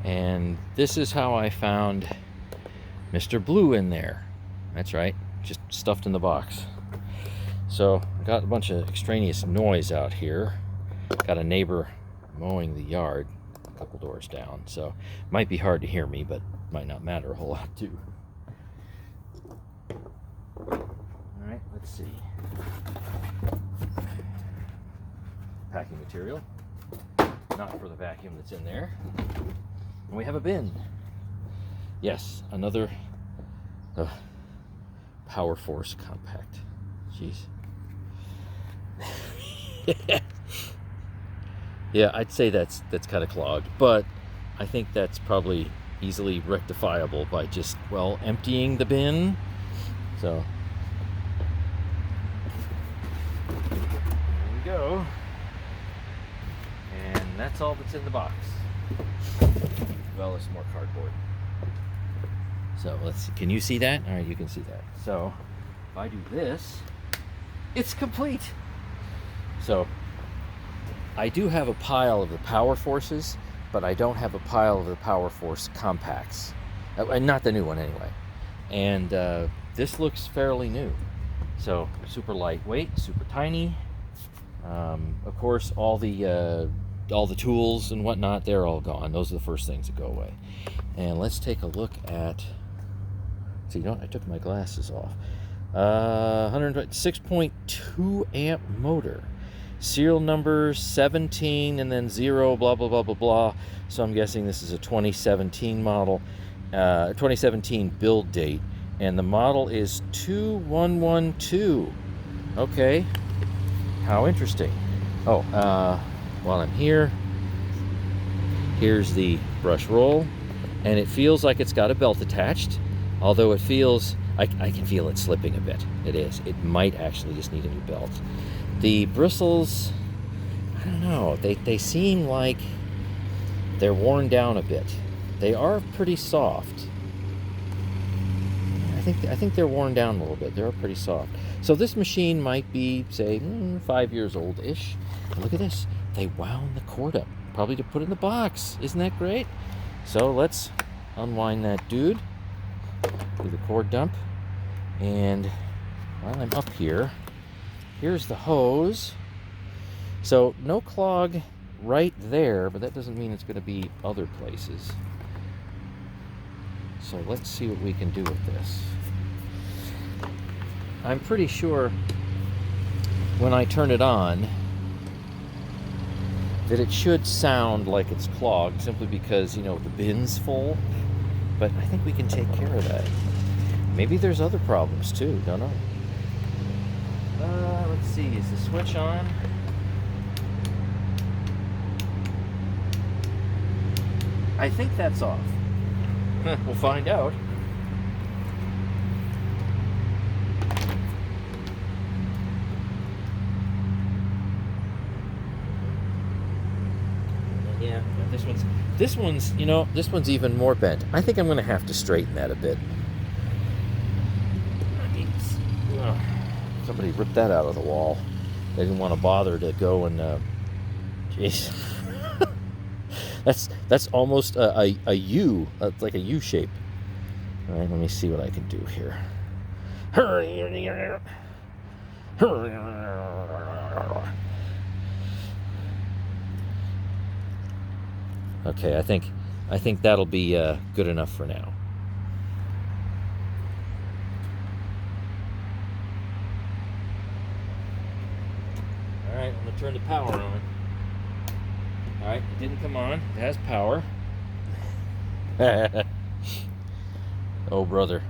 And this is how I found Mr. Blue in there. That's right, just stuffed in the box. So I got a bunch of extraneous noise out here. Got a neighbor mowing the yard a couple doors down, so it might be hard to hear me, but might not matter a whole lot too. Alright, let's see. Packing material. Not for the vacuum that's in there. And we have a bin. Yes, another Powerforce compact. Jeez. Yeah, I'd say that's kind of clogged, but I think that's probably easily rectifiable by just, well, emptying the bin. So there we go. And that's all that's in the box. Well, there's more cardboard. So let's see. Can you see that? All right, you can see that. So if I do this, it's complete. So I do have a pile of the Powerforces, but I don't have a pile of the Powerforce compacts. Not the new one anyway. And this looks fairly new. So super lightweight, super tiny. Of course, all the tools and whatnot, they're all gone. Those are the first things that go away. And let's take a look at. So you know what? I took my glasses off. 6.2 amp motor. Serial number 17 and then 0, blah, blah, blah, blah, blah. So I'm guessing this is a 2017 model, 2017 build date. And the model is 2112. Okay. How interesting. Oh, while I'm here, here's the brush roll. And it feels like it's got a belt attached. Although it feels, I can feel it slipping a bit. It is. It might actually just need a new belt. The bristles, I don't know, they seem like they're worn down a bit. They are pretty soft. I think they're worn down a little bit. They're pretty soft. So this machine might be, say, 5 years old-ish. Look at this. They wound the cord up, probably to put in the box. Isn't that great? So let's unwind that dude. Do the cord dump. And while I'm up here, here's the hose. So no clog right there, but that doesn't mean it's going to be other places. So let's see what we can do with this. I'm pretty sure when I turn it on that it should sound like it's clogged, simply because, you know, the bin's full. But I think we can take care of that. Maybe there's other problems too, don't know. Let's see, is the switch on? I think that's off. We'll find out. Yeah, this one's, you know, this one's even more bent. I think I'm going to have to straighten that a bit. Somebody ripped that out of the wall. They didn't want to bother to go and, jeez. That's almost a U. It's like a U shape. All right, let me see what I can do here. Okay, I think that'll be good enough for now. All right, I'm gonna turn the power on. All right, it didn't come on. It has power. Oh, brother.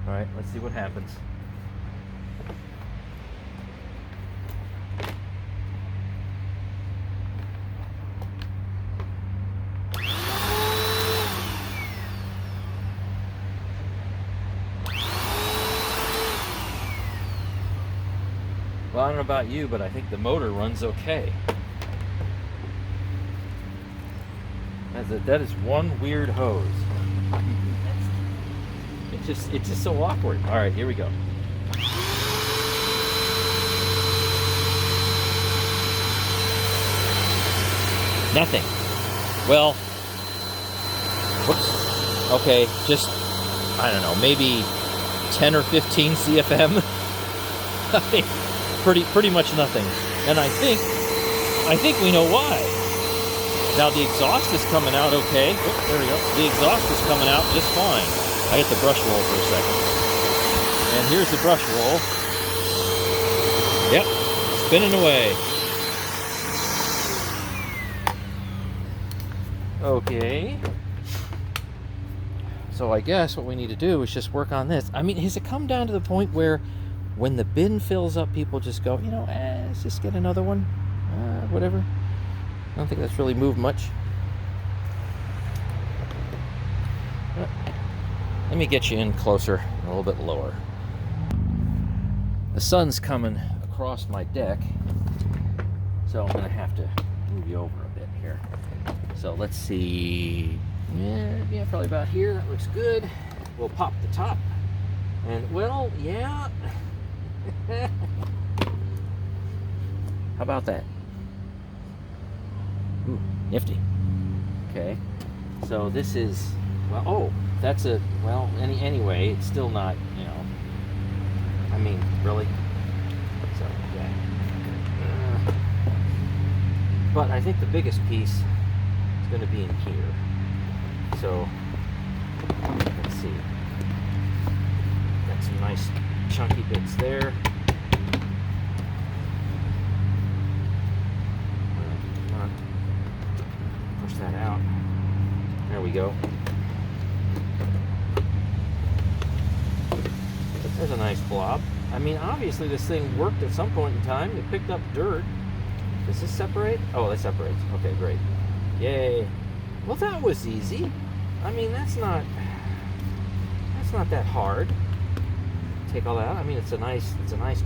All right, let's see what happens. Well, I don't know about you, but I think the motor runs okay. That is one weird hose. It's just so awkward. All right, here we go. Nothing. Well, Whoops. Okay, just, I don't know, maybe 10 or 15 CFM. I think pretty much nothing. And I think we know why. Now the exhaust is coming out okay. Oh, there we go. The exhaust is coming out just fine. I hit the brush roll for a second. And here's the brush roll. Yep, spinning away. Okay. So I guess what we need to do is just work on this. I mean, has it come down to the point where when the bin fills up, people just go, you know, let's just get another one, whatever. I don't think that's really moved much. Let me get you in closer, a little bit lower. The sun's coming across my deck, so I'm gonna have to move you over a bit here. So let's see, yeah, probably about here. That looks good. We'll pop the top, and well, yeah. How about that? Ooh, nifty. Okay, so this is, well, oh, that's a, well, anyway, it's still not, you know, I mean, really? So, yeah. But I think the biggest piece is going to be in here. So, let's see. Got some nice chunky bits there. Come on. Push that out. There we go. There's a nice blob. I mean, obviously this thing worked at some point in time. It picked up dirt. Does this separate? Oh, it separates. Okay, great. Yay. Well, that was easy. I mean, that's not that hard. Take all that out. I mean, it's a nice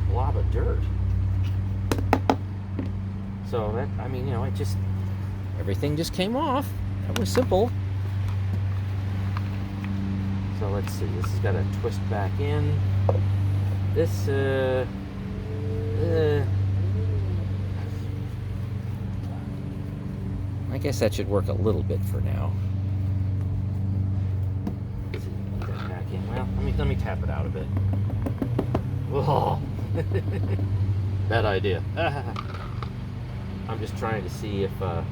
blob of dirt. So that, I mean, you know, everything just came off. That was simple. So let's see. This has got to twist back in. This, I guess that should work a little bit for now. Let's see, put that back in. Well, let me tap it out a bit. Whoa. Bad idea. I'm just trying to see if, oh,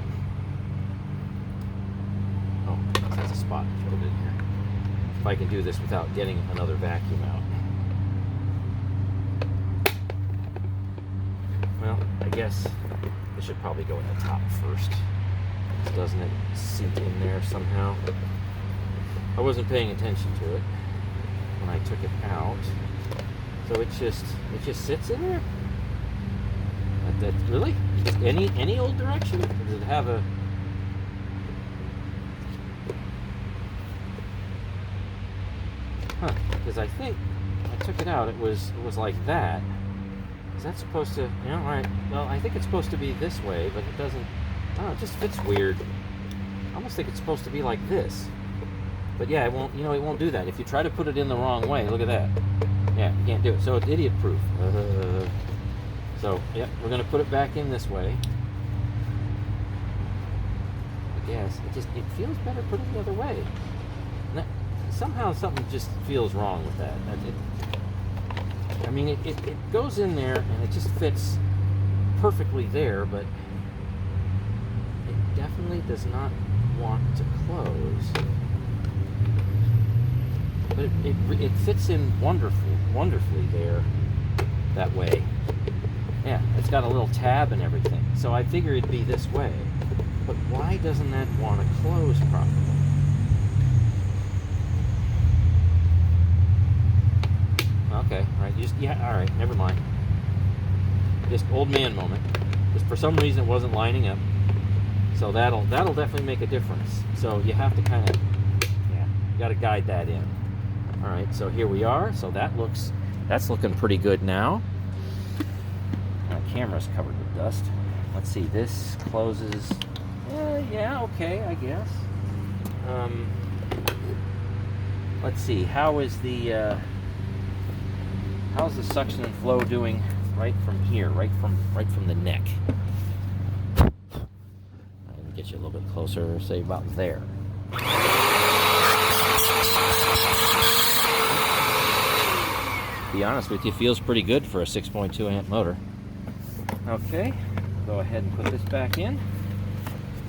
that's a spot to put it in here. If I can do this without getting another vacuum out. Well, I guess this should probably go in the top first. Doesn't it sink in there somehow? I wasn't paying attention to it when I took it out. So it just sits in there? That really? Just any old direction? Or does it have a... Huh, because I think I took it out, it was like that. Is that supposed to, you know, alright, well, I think it's supposed to be this way, but it doesn't, oh, it just fits weird. I almost think it's supposed to be like this. But yeah, it won't, you know, it won't do that. If you try to put it in the wrong way, look at that. Yeah, you can't do it. So it's idiot-proof. So, yeah, we're going to put it back in this way. I guess. It feels better put it the other way. Now, somehow something just feels wrong with that. I mean, it goes in there and it just fits perfectly there, but it definitely does not want to close. But it fits in wonderfully there, that way. Yeah, it's got a little tab and everything. So I figure it'd be this way. But why doesn't that want to close properly? Okay, all right, all right, never mind. Just old man moment. Just for some reason it wasn't lining up. So that'll definitely make a difference. So you have to kind of, yeah, you got to guide that in. All right, so here we are. So that's looking pretty good now. My camera's covered with dust. Let's see, this closes. Yeah, okay, I guess. Let's see, how's the suction and flow doing right from here, right from the neck? I'm gonna get you a little bit closer, say about there. Be honest with you, feels pretty good for a 6.2 amp motor. Okay, go ahead and put this back in.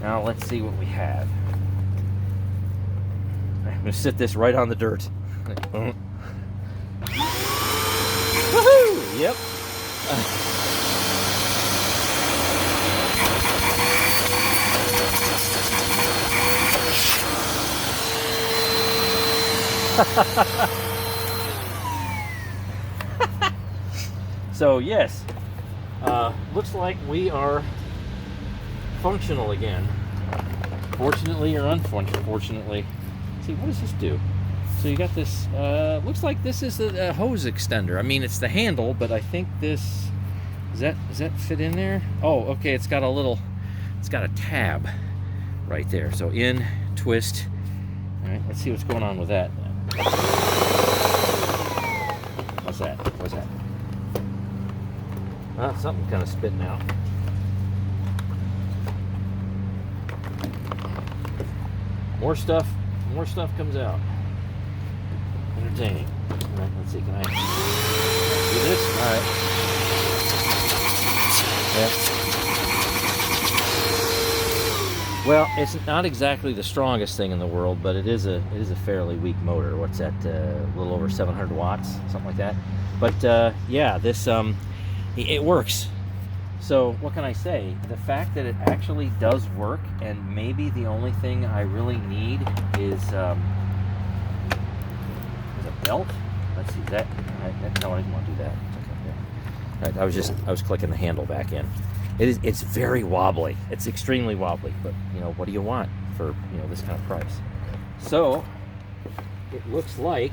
Now let's see what we have. I'm gonna sit this right on the dirt. Woohoo! Yep. So yes, looks like we are functional again. Fortunately or unfortunately. See, what does this do? So you got this, looks like this is a hose extender. I mean, it's the handle, but I think this, does that fit in there? Oh, okay, it's got a tab right there. So in, twist. All right, let's see what's going on with that. What's that? What's that? Something kind of spitting out. More stuff comes out. Entertaining. All right, let's see, can I do this? All right. Yeah. Well, it's not exactly the strongest thing in the world, but it is a fairly weak motor. What's that? A little over 700 watts, something like that. But yeah, this it works. So what can I say? The fact that it actually does work, and maybe the only thing I really need is a belt. Let's see that. No, I didn't want to do that. Okay, yeah. I was clicking the handle back in. It's very wobbly. It's extremely wobbly. But what do you want for this kind of price? So it looks like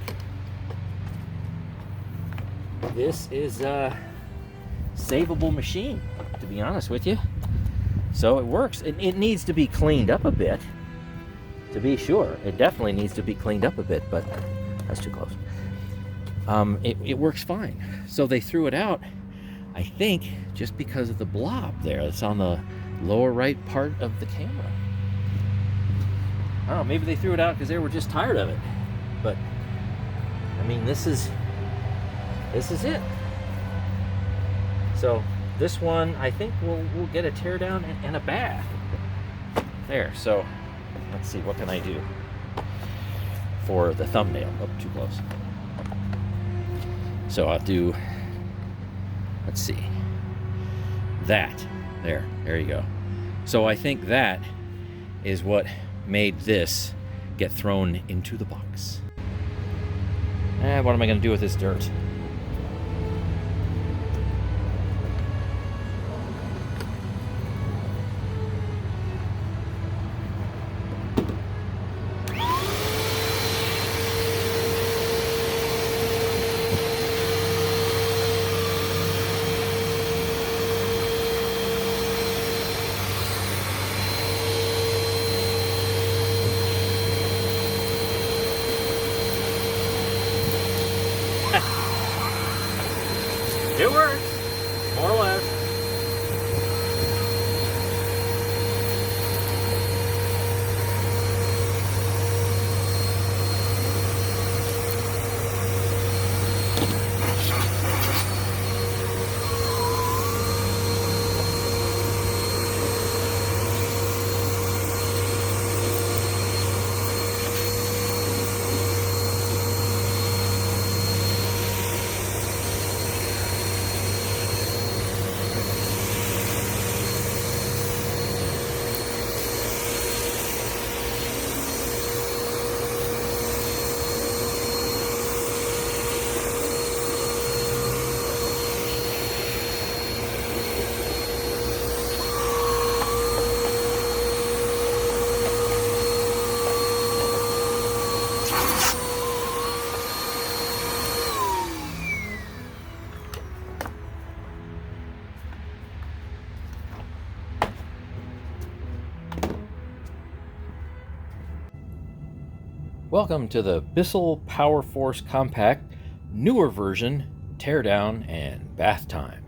this is a savable machine, to be honest with you. So it works. It needs to be cleaned up a bit, to be sure. It definitely needs to be cleaned up a bit, but that's too close. It works fine. So they threw it out, I think, just because of the blob there that's on the lower right part of the camera. I don't know, maybe they threw it out because they were just tired of it. But I mean, this is it. So this one, I think we'll get a teardown and a bath. There, so let's see, what can I do for the thumbnail? Oh, too close. So I'll do, let's see, that. There you go. So I think that is what made this get thrown into the box. What am I going to do with this dirt? It works, more or less. Welcome to the Bissell Powerforce Compact, newer version, teardown and bath time.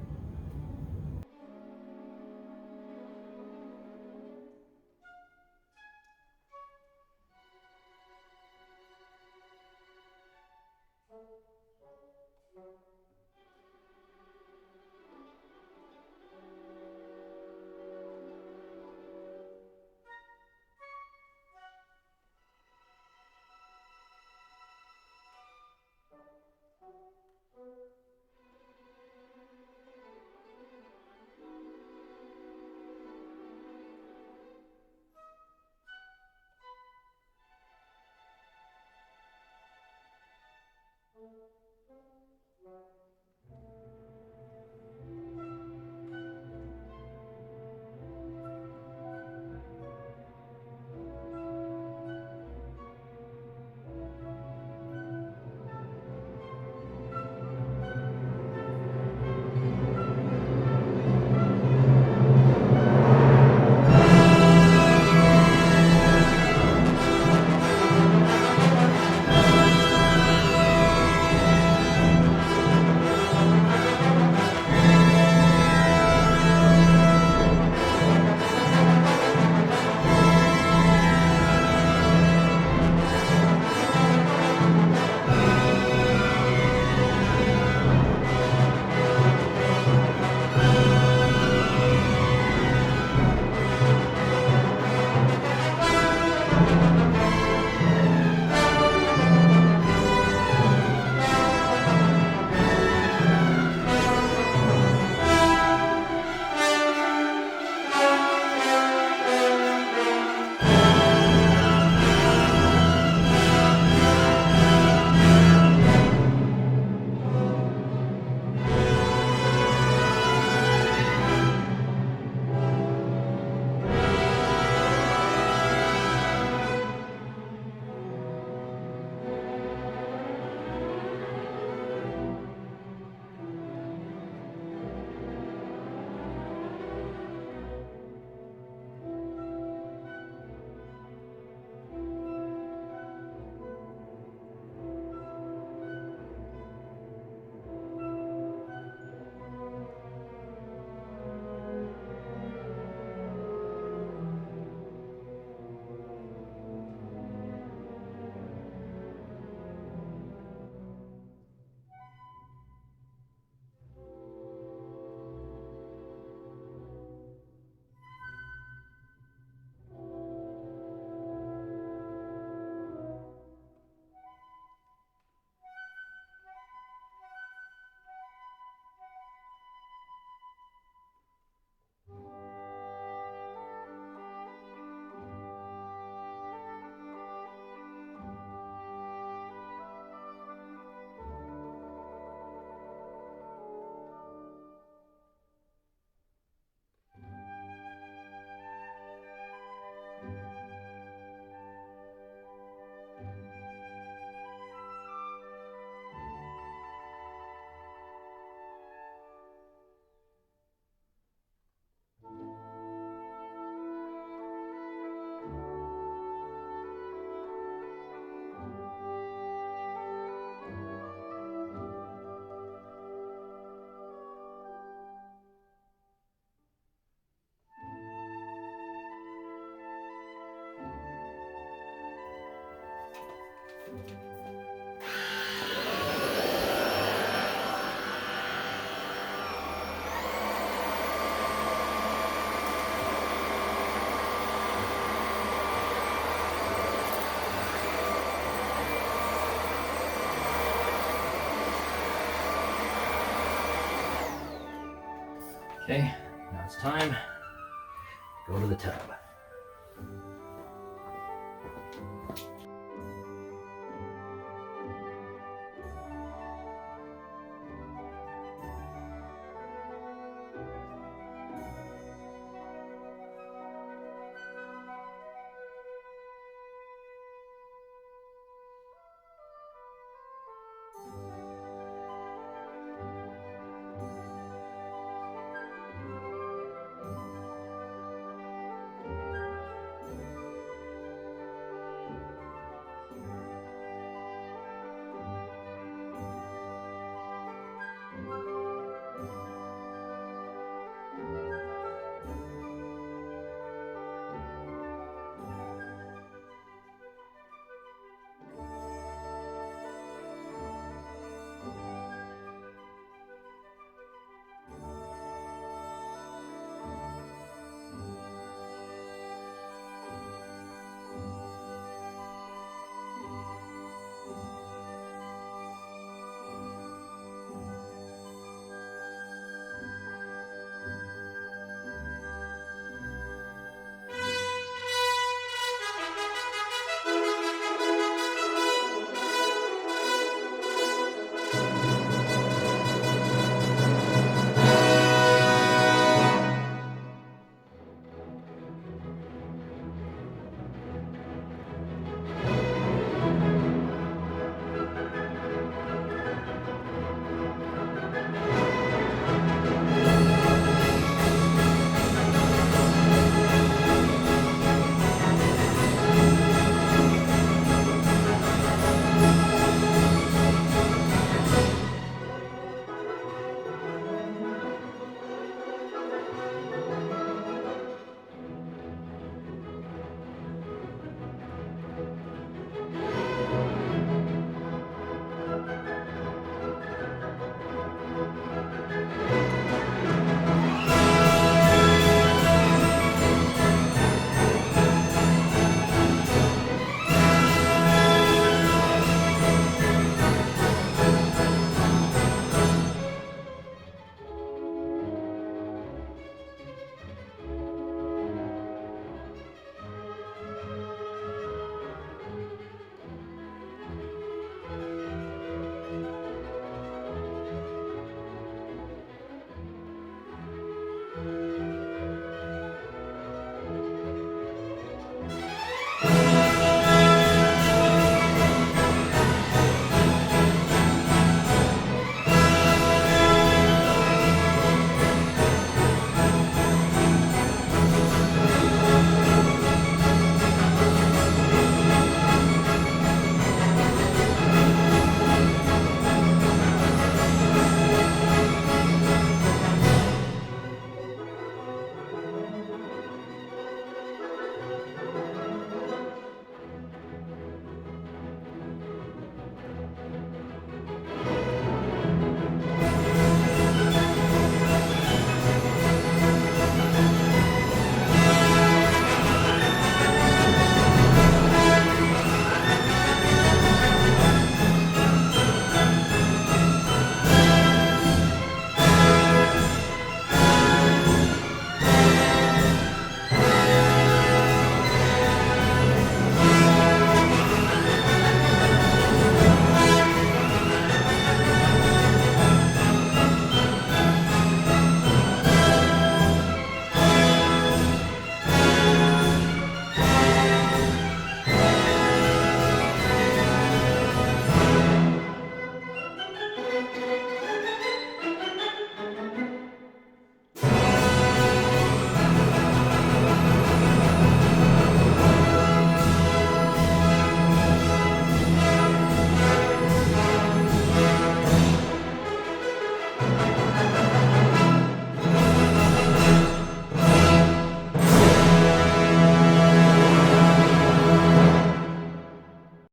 Okay, now it's time to go to the tub.